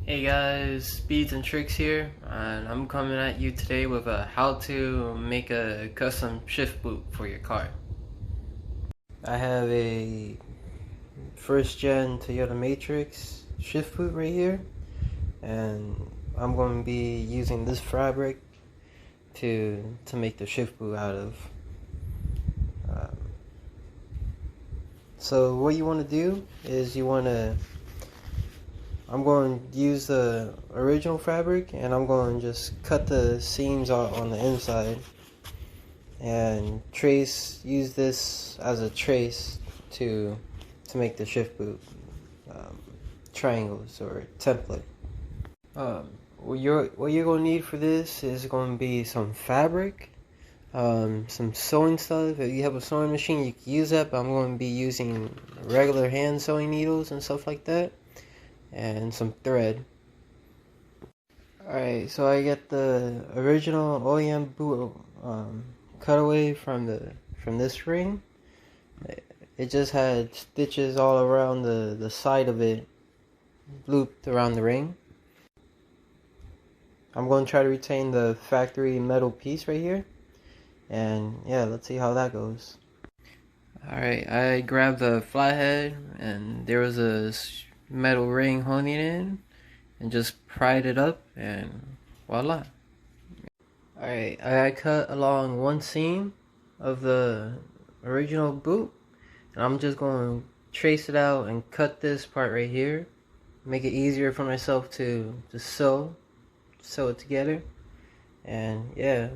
Hey guys, Speeds and Tricks here, and I'm coming at you today with a how to make a custom shift boot for your car. I have a first gen Toyota Matrix shift boot right here, and I'm going to be using this fabric to make the shift boot out of. Um, so what you want to do is I'm going to use the original fabric, and I'm going to just cut the seams out on the inside and use this as a trace to make the shift boot triangles or template. What you're going to need for this is going to be some fabric, some sewing stuff. If you have a sewing machine, you can use that, but I'm going to be using regular hand sewing needles and stuff like that, and some thread. Alright, so I get the original OEM boot cutaway from this ring. It just had stitches all around the side of it, looped around the ring. I'm going to try to retain the factory metal piece right here, and yeah, let's see how that goes. Alright, I grabbed the flathead, and there was a metal ring holding it in, and just pried it up, and voila. Alright, I cut along one seam of the original boot, and I'm just going to trace it out and cut this part right here, make it easier for myself to sew it together. And yeah.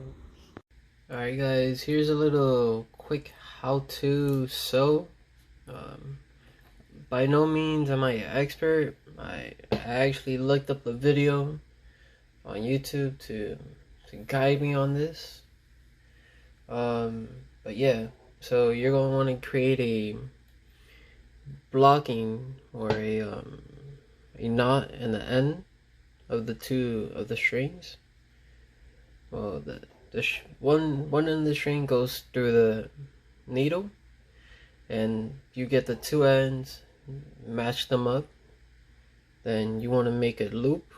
Alright guys, here's a little quick how to sew. By no means am I an expert. I actually looked up the video on YouTube to guide me on this. But yeah, so you're going to want to create a blocking or a knot in the end of the two of the strings. Well, one end of the string goes through the needle, and you get the two ends, match them up. Then you want to make a loop.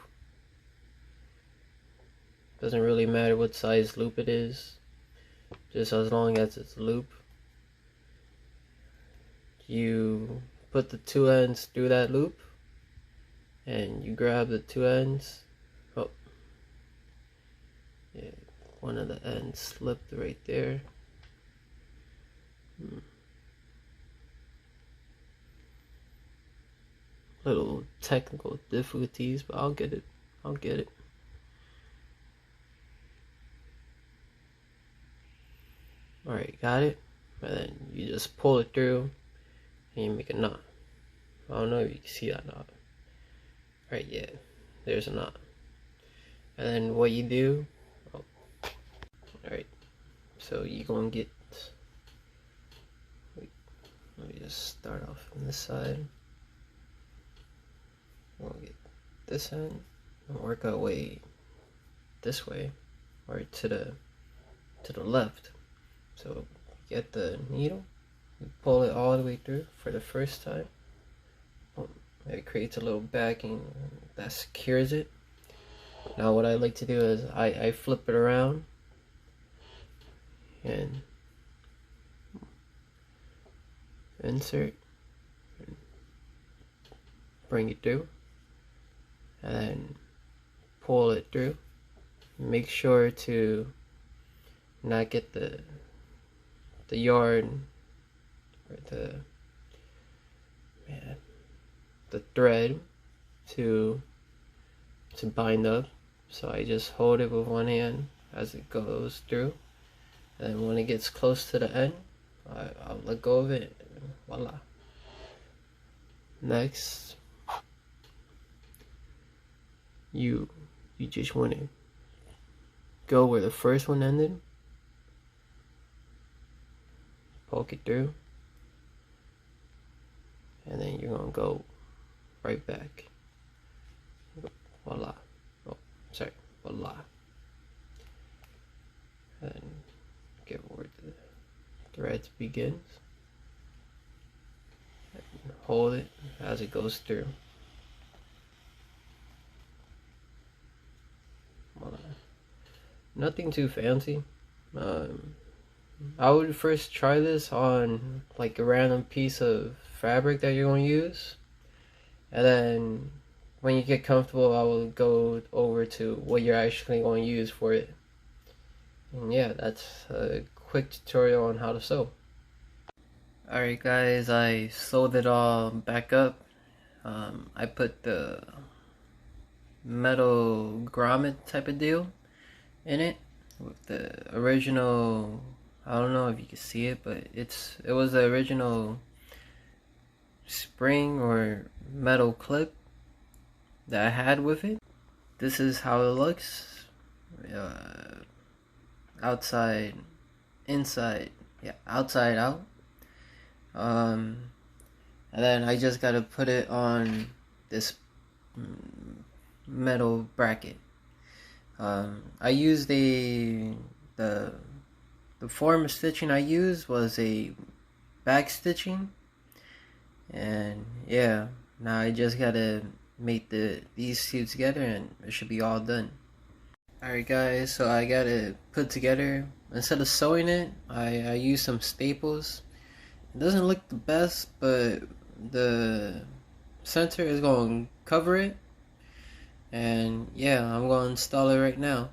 Doesn't really matter what size loop it is, just as long as it's a loop. You put the two ends through that loop, and you grab the two ends. Oh, yeah, one of the ends slipped right there. Little technical difficulties, but I'll get it. Alright, got it? And then you just pull it through and you make a knot. I don't know if you can see that knot. Alright, yeah, there's a knot. And then what you do, alright, so you're gonna get, let me just start off from this side. We'll get this end and work our way this way, or to the left. So get the needle, you pull it all the way through for the first time. It creates a little backing that secures it. Now what I like to do is I flip it around and insert, and bring it through, and then pull it through. Make sure to not get the yarn or the thread to bind up. So I just hold it with one hand as it goes through, and when it gets close to the end, I'll let go of it, and voila. Next, you just want to go where the first one ended, poke it through, and then you're gonna go right back. Voila. Oh, sorry, voila. And get where the thread begins. And hold it as it goes through. nothing too fancy. I would first try this on like a random piece of fabric that you're going to use, and then when you get comfortable, I will go over to what you're actually going to use for it. And yeah, that's a quick tutorial on how to sew. Alright guys, I sewed it all back up. I put the metal grommet type of deal in it with the original, I don't know if you can see it, but it was the original spring or metal clip that I had with it. This is how it looks, outside, inside, yeah, outside out. And then I just gotta put it on this metal bracket. I used the form of stitching I used was a back stitching, and yeah, now I just gotta make these two together and it should be all done. Alright guys, so I got it put together. Instead of sewing it, I used some staples. It doesn't look the best, but the center is going to cover it. And yeah, I'm going to install it right now.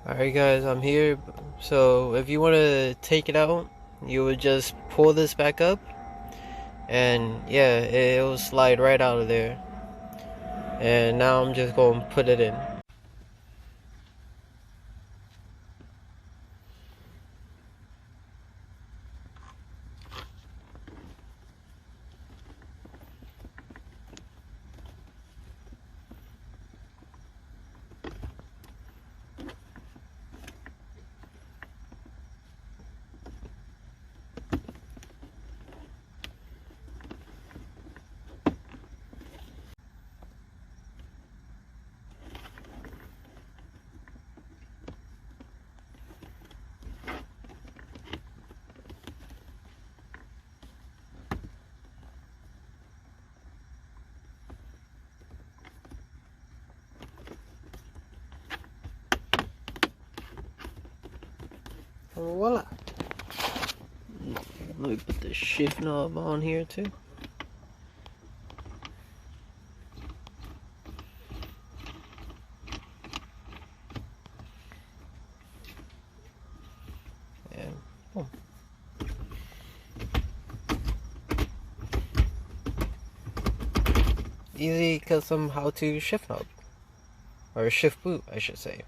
Alright guys, I'm here. So if you want to take it out, you would just pull this back up. And yeah, it will slide right out of there. And now I'm just going to put it in. Voila! Let me put the shift knob on here too. And boom. Easy custom how to shift knob. Or shift boot, I should say.